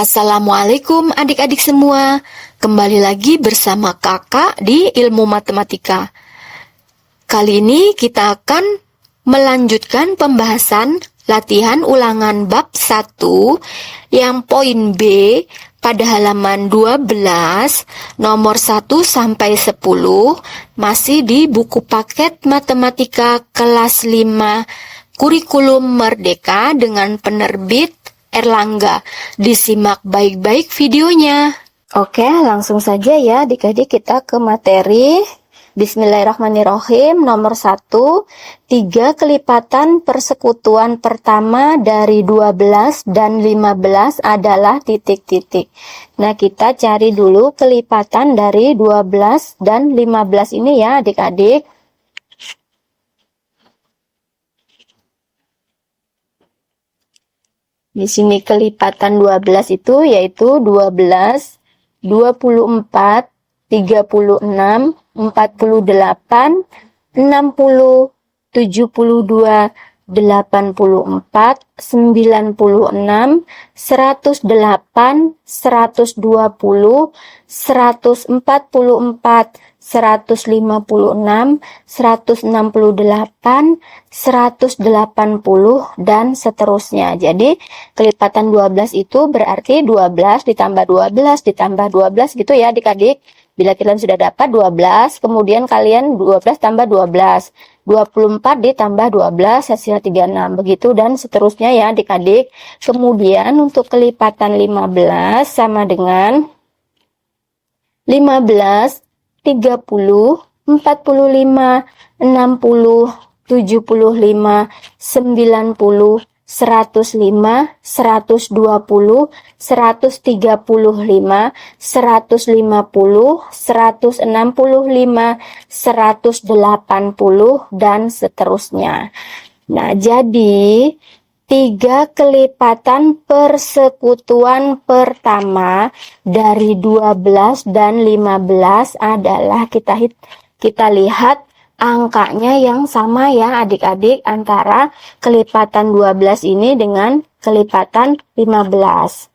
Assalamualaikum adik-adik semua. Kembali lagi bersama kakak di ilmu matematika. Kali ini kita akan melanjutkan pembahasan latihan ulangan bab 1 yang poin B pada halaman 12 nomor 1 sampai 10 masih di buku paket matematika kelas 5 kurikulum Merdeka dengan penerbit Erlangga. Disimak baik-baik videonya. Oke, langsung saja ya adik-adik kita ke materi. Bismillahirrahmanirrahim. Nomor 1, 3 kelipatan persekutuan pertama dari 12 dan 15 adalah titik-titik. Nah, kita cari dulu kelipatan dari 12 dan 15 ini ya adik-adik. Di sini kelipatan 12 itu yaitu 12, 24, 36, 48, 60, 72, 84, 96, 108, 120, 144, 156, 168, 180, dan seterusnya. Jadi, kelipatan 12 itu berarti 12 ditambah 12 ditambah 12 gitu ya adik-adik. Bila kalian sudah dapat 12, kemudian kalian 12 tambah 12. 24 ditambah 12 hasil 36. Begitu dan seterusnya ya adik-adik. Kemudian untuk kelipatan 15 sama dengan 15, 30, 45, 60, 75, 90, 105, 120, 135, 150, 165, 180, dan seterusnya. Nah, jadi 3 kelipatan persekutuan pertama dari 12 dan 15 adalah kita lihat angkanya yang sama ya adik-adik antara kelipatan 12 ini dengan kelipatan 15.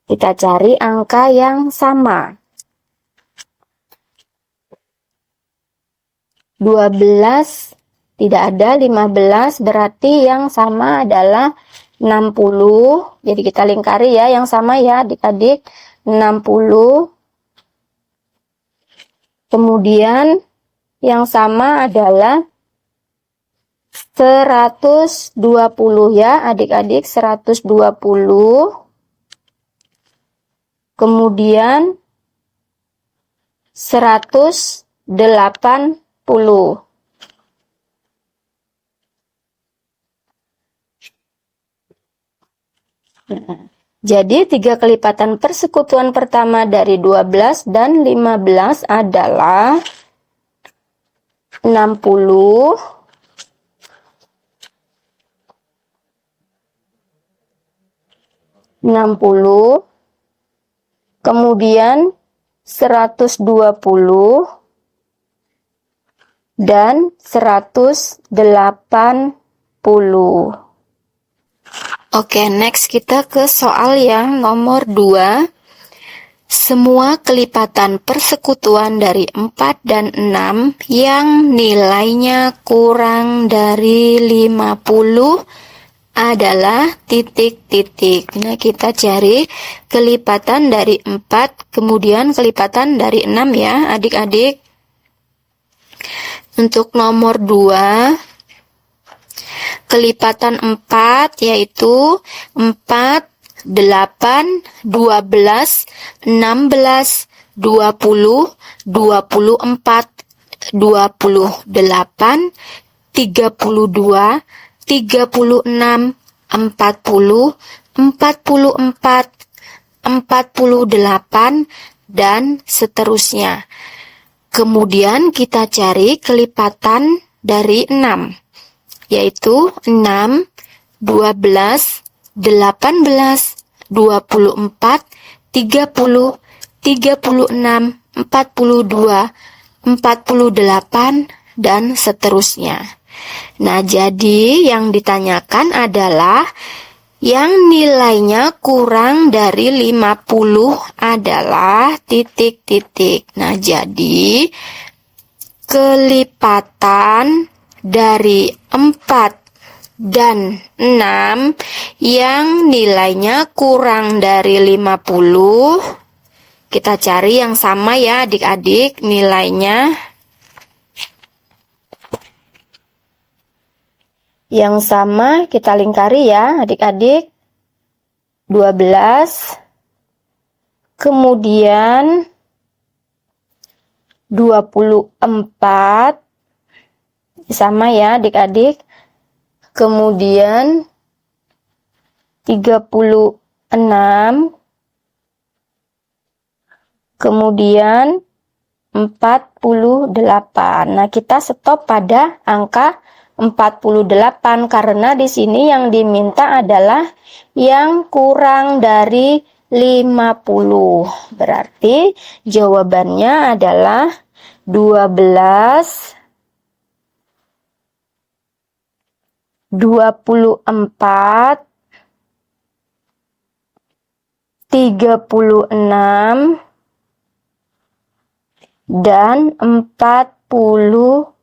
Kita cari angka yang sama. 12 tidak ada, 15 berarti yang sama adalah 60. Jadi kita lingkari ya yang sama ya adik-adik, 60. Kemudian yang sama adalah 120 ya adik-adik, 120. Kemudian 180. Jadi 3 kelipatan persekutuan pertama dari 12 dan 15 adalah 60, 60, kemudian 120 dan 180. Oke, next kita ke soal yang nomor 2. Semua kelipatan persekutuan dari 4 dan 6 yang nilainya kurang dari 50 adalah titik-titik. Nah, kita cari kelipatan dari 4, kemudian kelipatan dari 6 ya adik-adik. Untuk nomor 2, kelipatan 4 yaitu 4, 8, 12, 16, 20, 24, 28, 32, 36, 40, 44, 48, dan seterusnya. Kemudian kita cari kelipatan dari 6. Yaitu 6, 12, 18, 24, 30, 36, 42, 48, dan seterusnya. Nah, jadi yang ditanyakan adalah yang nilainya kurang dari 50 adalah titik-titik. Nah, jadi kelipatan dari 4 dan 6 yang nilainya kurang dari 50, kita cari yang sama ya adik-adik nilainya. Yang sama kita lingkari ya adik-adik. 12, kemudian 24, sama ya adik-adik. Kemudian 36, kemudian 48. Nah, kita stop pada angka 48 karena di sini yang diminta adalah yang kurang dari 50. Berarti jawabannya adalah 12, 24, 36, dan 48.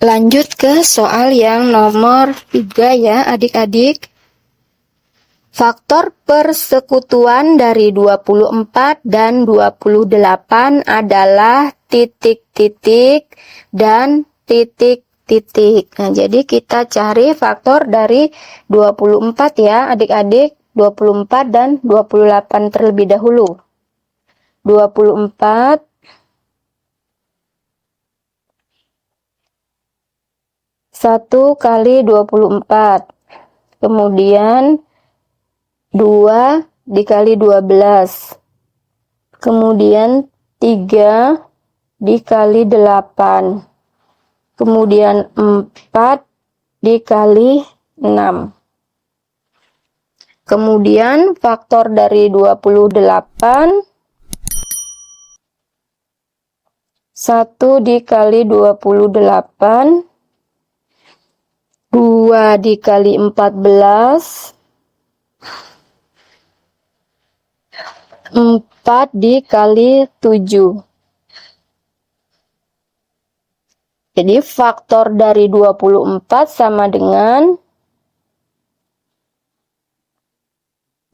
Lanjut ke soal yang nomor 3 ya adik-adik. Faktor persekutuan dari 24 dan 28 adalah titik-titik dan titik-titik. Nah, jadi kita cari faktor dari 24 ya adik-adik. 24 dan 28 terlebih dahulu. 24 1 kali 24. Kemudian 2 dikali 12. Kemudian 3 dikali 8. Kemudian 4 dikali 6. Kemudian faktor dari 28, 1 dikali 28, 2 dikali 14, 4 dikali 7. Jadi faktor dari 24 sama dengan,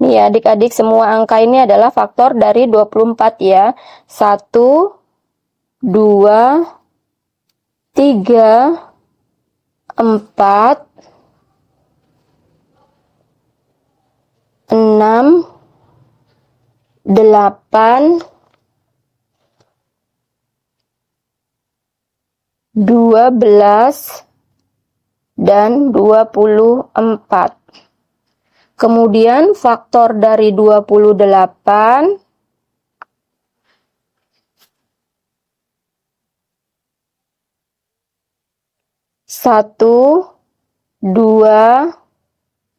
nih ya adik-adik, semua angka ini adalah faktor dari 24 ya. 1, 2, 3, 4, 6, 8, 12, dan 24. Kemudian faktor dari 28, 1, 2,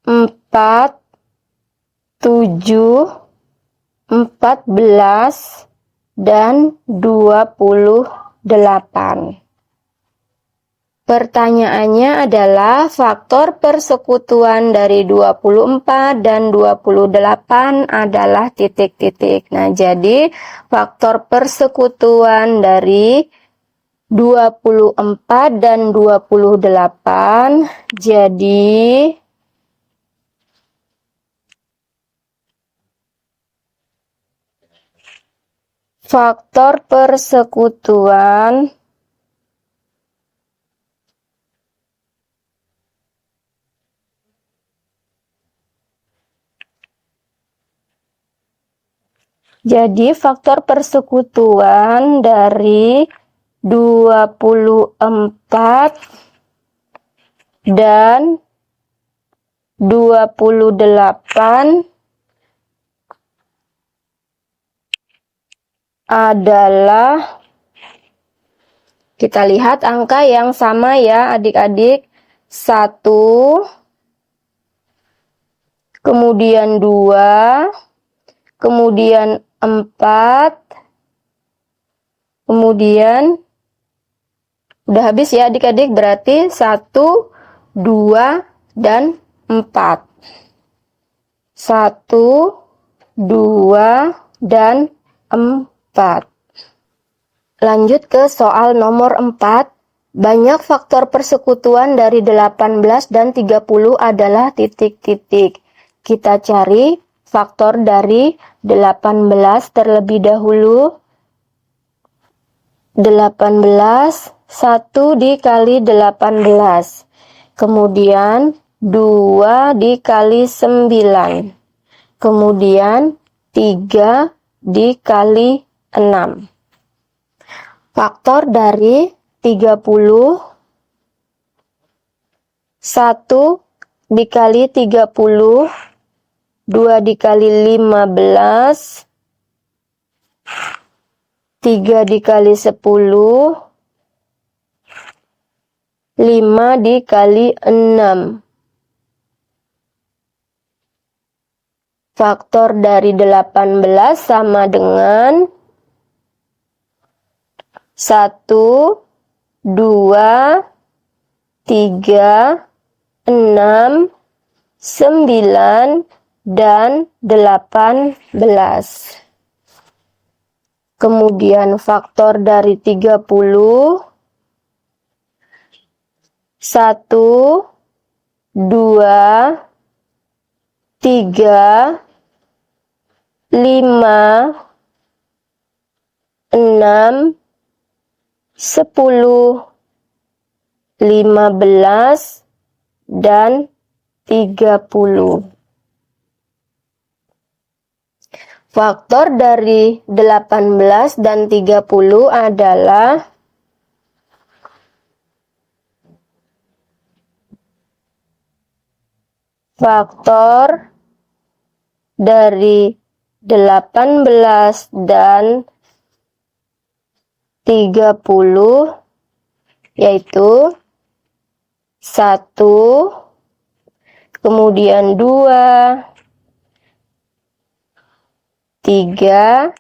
4, 7, 14, dan 28. Pertanyaannya adalah faktor persekutuan dari 24 dan 28 adalah titik-titik. Nah, jadi faktor persekutuan dari 24 dan 28 jadi faktor persekutuan dari 24 dan 28 adalah, kita lihat angka yang sama ya adik-adik. 1, kemudian 2, kemudian 4, kemudian udah habis ya adik-adik, berarti 1, 2, dan 4. 1, 2, dan 4. Lanjut ke soal nomor 4. Banyak faktor persekutuan dari 18 dan 30 adalah titik-titik. Kita cari faktor dari 18 terlebih dahulu. 18, 1 dikali 18. Kemudian 2 dikali 9. Kemudian 3 dikali 6. Faktor dari 30, 1 dikali 30, 2 dikali 15, 3 dikali 10, 5 dikali 6. Faktor dari 18 sama dengan 1, 2, 3, 6, 9, dan 18. Kemudian faktor dari 30, 1, 2, 3, 5, 6, 10, 15, dan 30. Faktor dari 18 dan 30 adalah faktor dari 18 dan 30 yaitu 1, kemudian 2, 3,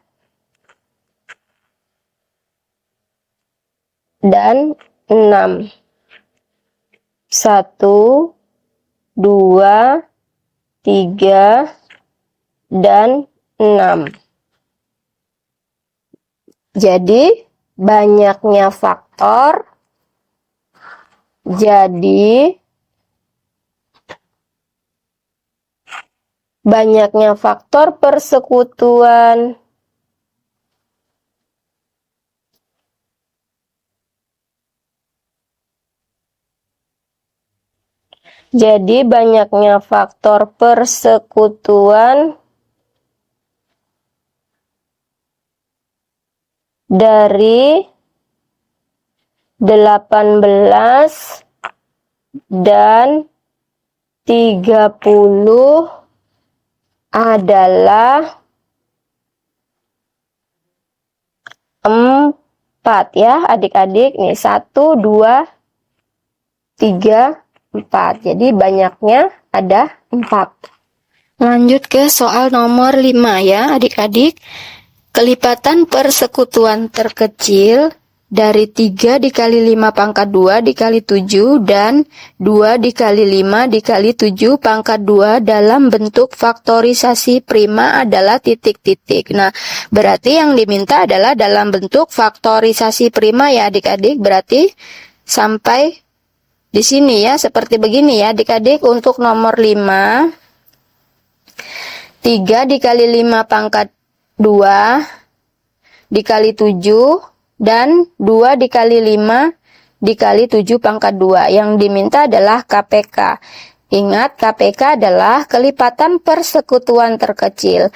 dan 6. 1, 2, 3, dan 6. Jadi banyaknya faktor, persekutuan. Jadi banyaknya faktor persekutuan dari 18 dan 30 adalah 4 ya adik-adik. Nih 1, 2, 3, 4. Jadi banyaknya ada 4. Lanjut ke soal nomor 5 ya adik-adik. Kelipatan persekutuan terkecil dari 3 dikali 5 pangkat 2 dikali 7 dan 2 dikali 5 dikali 7 pangkat 2 dalam bentuk faktorisasi prima adalah titik-titik. Nah, berarti yang diminta adalah dalam bentuk faktorisasi prima ya adik-adik. Berarti sampai di sini ya, seperti begini ya adik-adik. Untuk nomor 5, 3 dikali 5 pangkat 2 dikali 7 dan 2 dikali 5 dikali 7 pangkat 2. Yang diminta adalah KPK. Ingat, KPK adalah kelipatan persekutuan terkecil.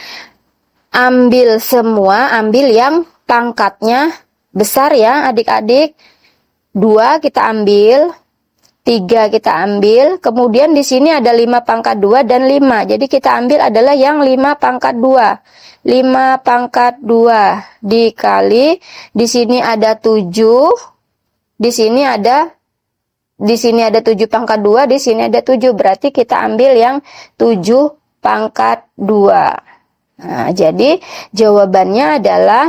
Ambil semua, ambil yang pangkatnya besar ya adik-adik. 2 kita ambil, 3 kita ambil, kemudian di sini ada 5 pangkat 2 dan 5. Jadi kita ambil adalah yang 5 pangkat 2. 5 pangkat 2 dikali, di sini ada 7, di sini ada 7 pangkat 2, di sini ada 7. Berarti kita ambil yang 7 pangkat 2. Nah, jadi jawabannya adalah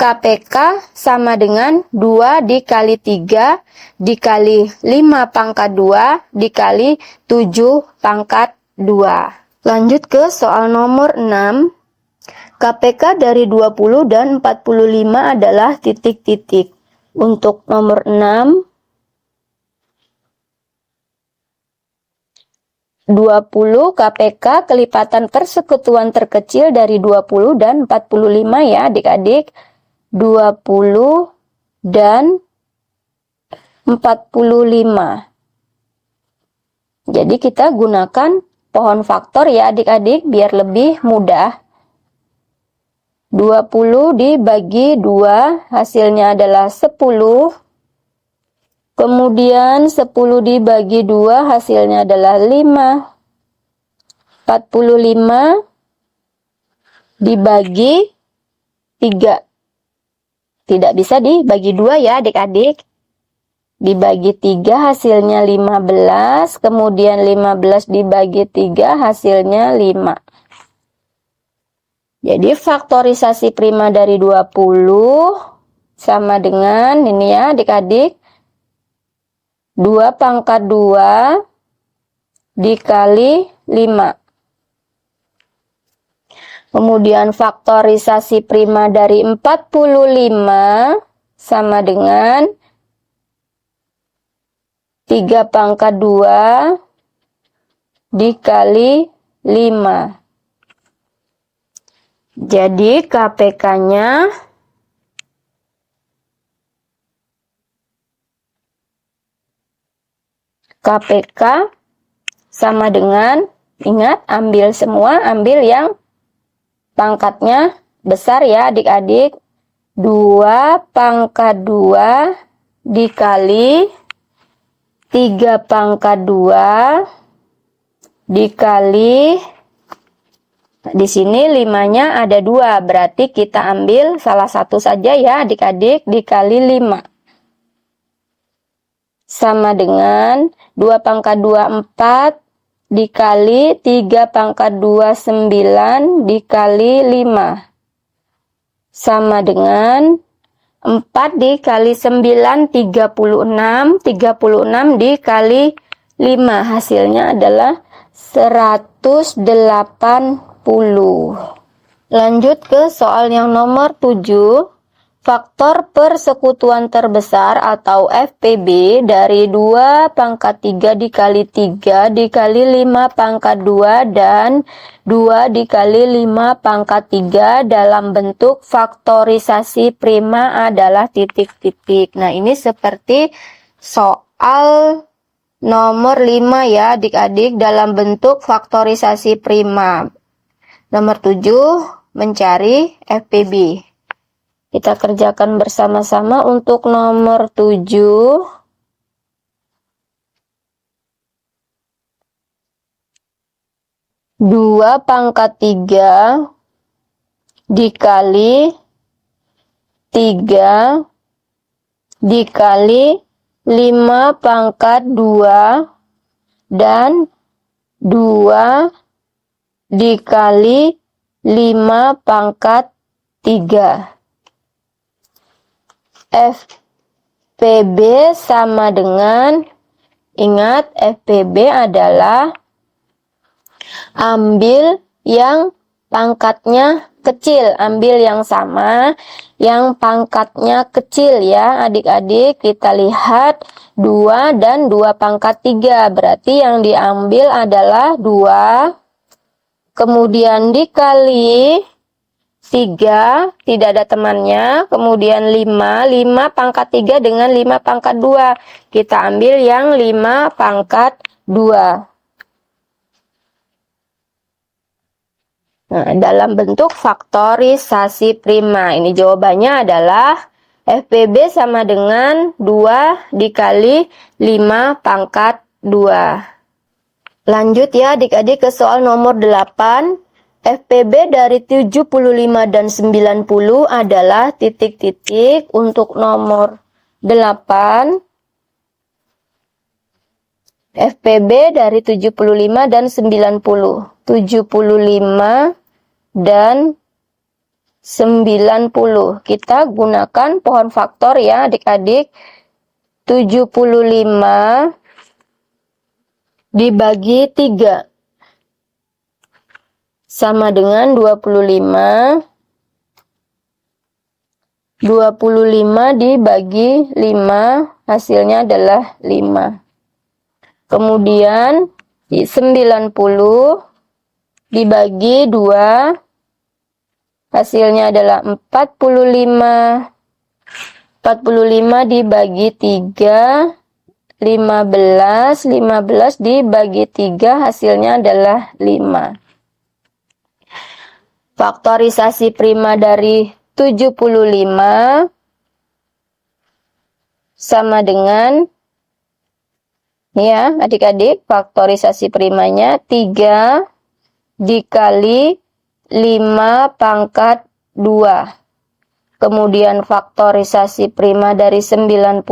KPK sama dengan 2 dikali 3 dikali 5 pangkat 2 dikali 7 pangkat 2. Lanjut ke soal nomor 6. KPK dari 20 dan 45 adalah titik-titik. Untuk nomor 6, 20 KPK kelipatan persekutuan terkecil dari 20 dan 45 ya adik-adik. 20 dan 45. Jadi kita gunakan pohon faktor ya adik-adik biar lebih mudah. 20 dibagi 2 hasilnya adalah 10. Kemudian 10 dibagi 2 hasilnya adalah 5. 45 dibagi 3. Tidak bisa dibagi 2 ya adik-adik. Dibagi 3 hasilnya 15. Kemudian 15 dibagi 3 hasilnya 5. Jadi faktorisasi prima dari 20 sama dengan ini ya adik-adik. 2 pangkat 2 dikali 5. Kemudian faktorisasi prima dari 45 sama dengan 3 pangkat 2 dikali 5. Jadi KPK-nya sama dengan, ingat ambil semua, ambil yang pangkatnya besar ya adik-adik. 2 pangkat 2 dikali 3 pangkat 2 dikali, di sini 5-nya ada 2, berarti kita ambil salah satu saja ya adik-adik, dikali 5. Sama dengan 2 pangkat 2 4 dikali 3 pangkat 2 9 dikali 5. Sama dengan 4 dikali 9 36, 36 dikali 5 hasilnya adalah 180. Lanjut ke soal yang nomor 7. Faktor persekutuan terbesar atau FPB dari 2 pangkat 3 dikali 3 dikali 5 pangkat 2 dan 2 dikali 5 pangkat 3 dalam bentuk faktorisasi prima adalah titik-titik. Nah ini seperti soal nomor 5 ya adik-adik dalam bentuk faktorisasi prima. Nomor 7 mencari FPB. Kita kerjakan bersama-sama untuk nomor 7. 2 pangkat 3 dikali 3 dikali 5 pangkat 2 dan 2 dikali 5 pangkat 3. FPB sama dengan, ingat FPB adalah ambil yang pangkatnya kecil, ambil yang sama, yang pangkatnya kecil ya adik-adik. Kita lihat 2 dan 2 pangkat 3, berarti yang diambil adalah 2, kemudian dikali 3, tidak ada temannya, kemudian 5, 5 pangkat 3 dengan 5 pangkat 2. Kita ambil yang 5 pangkat 2. Nah, dalam bentuk faktorisasi prima. Ini jawabannya adalah FPB sama dengan 2 dikali 5 pangkat 2. Lanjut ya adik-adik ke soal nomor 8. FPB dari 75 dan 90 adalah titik-titik. Untuk nomor 8, FPB dari 75 dan 90. 75 dan 90. Kita gunakan pohon faktor ya adik-adik. 75 dibagi 3 sama dengan 25. 25 dibagi 5 hasilnya adalah 5. Kemudian 90 dibagi 2 hasilnya adalah 45. 45 dibagi 3 15. 15 dibagi 3 hasilnya adalah 5. Faktorisasi prima dari 75 sama dengan, ya adik-adik, faktorisasi primanya 3 dikali 5 pangkat 2. Kemudian faktorisasi prima dari 90,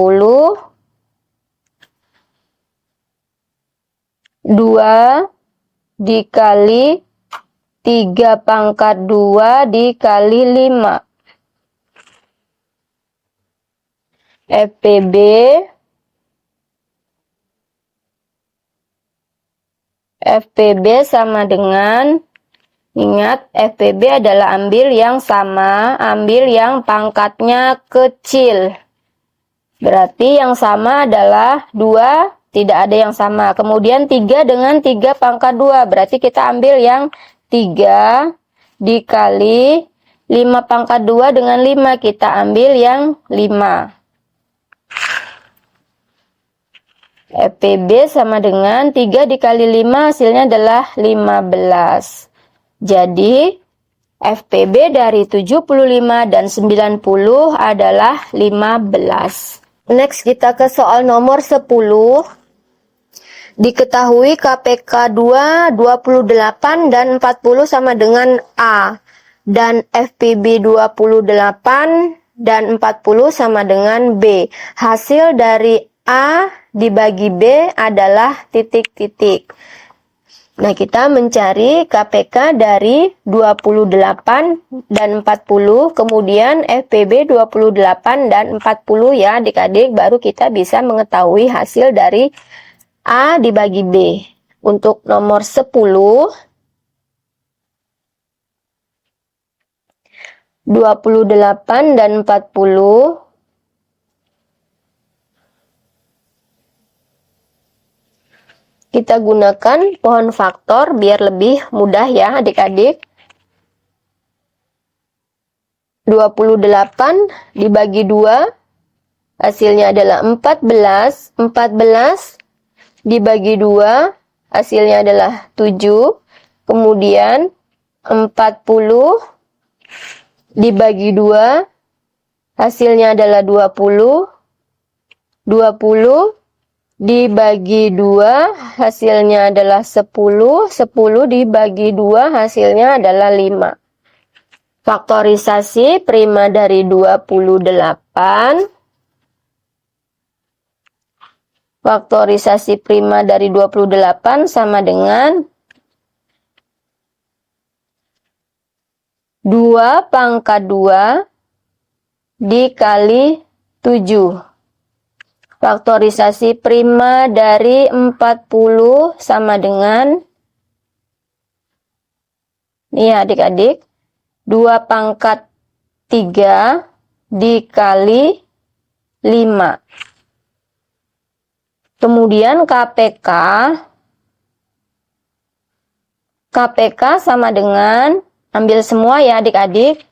2 dikali 3 pangkat 2 dikali 5. FPB sama dengan, ingat FPB adalah ambil yang sama, ambil yang pangkatnya kecil. Berarti yang sama adalah 2, tidak ada yang sama. Kemudian 3 dengan 3 pangkat 2, berarti kita ambil yang 3 dikali 5 pangkat 2 dengan 5, kita ambil yang 5. FPB sama dengan 3 dikali 5 hasilnya adalah 15. Jadi FPB dari 75 dan 90 adalah 15. Next kita ke soal nomor 10. Diketahui KPK 2, 28 dan 40 sama dengan A. Dan FPB 28 dan 40 sama dengan B. Hasil dari A dibagi B adalah titik-titik. Nah, kita mencari KPK dari 28 dan 40, kemudian FPB 28 dan 40 ya adik-adik, baru kita bisa mengetahui hasil dari A dibagi B. Untuk nomor 10, 28 dan 40, kita gunakan pohon faktor biar lebih mudah ya adik-adik. 28 dibagi 2 hasilnya adalah 14. 14 dibagi 2 hasilnya adalah 7. Kemudian 40 dibagi 2 hasilnya adalah 20. 20 dibagi 2 hasilnya adalah 10. 10 dibagi 2 hasilnya adalah 5. Faktorisasi prima dari 28. Faktorisasi prima dari 28 sama dengan 2 pangkat 2 dikali 7. Faktorisasi prima dari 40 sama dengan, nih adik-adik, 2 pangkat 3 dikali 5. Kemudian KPK sama dengan, ambil semua ya adik-adik.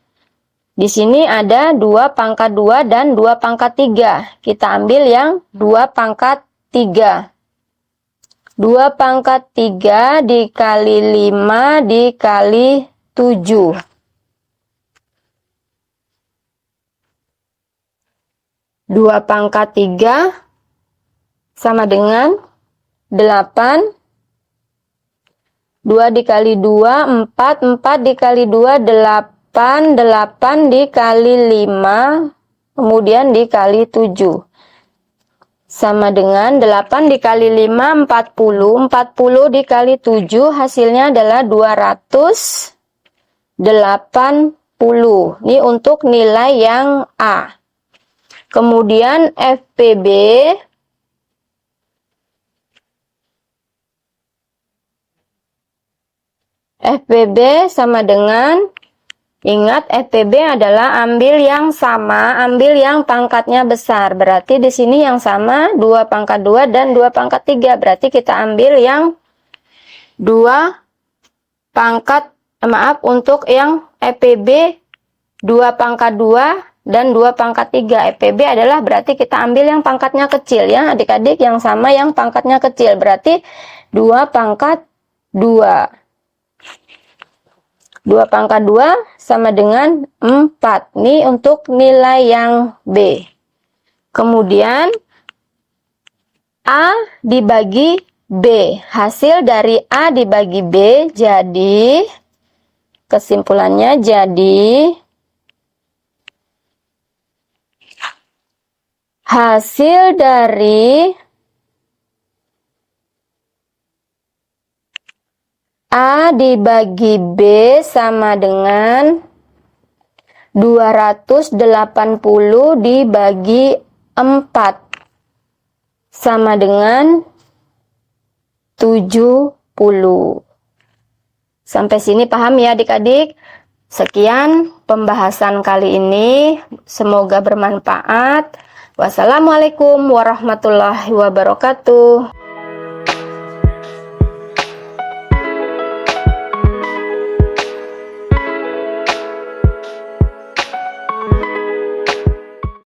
Di sini ada 2 pangkat 2 dan 2 pangkat 3. Kita ambil yang 2 pangkat 3. 2 pangkat 3 dikali 5 dikali 7. 2 pangkat 3 sama dengan 8. 2 dikali 2, 4. 4 dikali 2, 8. 8 dikali 5, kemudian dikali 7. Sama dengan 8 dikali 5, 40. 40 dikali 7, hasilnya adalah 280. Ini untuk nilai yang A. Kemudian FPB sama dengan, ingat FPB adalah ambil yang sama, ambil yang pangkatnya besar. Berarti di sini yang sama 2 pangkat 2 dan 2 pangkat 3. Berarti kita ambil yang 2 pangkat, untuk yang FPB 2 pangkat 2 dan 2 pangkat 3. FPB adalah berarti kita ambil yang pangkatnya kecil ya adik-adik, yang sama yang pangkatnya kecil. Berarti 2 pangkat 2. 2 pangkat 2 sama dengan 4. Ini untuk nilai yang B. Kemudian A dibagi B. Hasil dari A dibagi B jadi, kesimpulannya jadi hasil dari A dibagi B sama dengan 280 dibagi 4 sama dengan 70. Sampai sini paham ya adik-adik? Sekian pembahasan kali ini, semoga bermanfaat. Wassalamualaikum warahmatullahi wabarakatuh.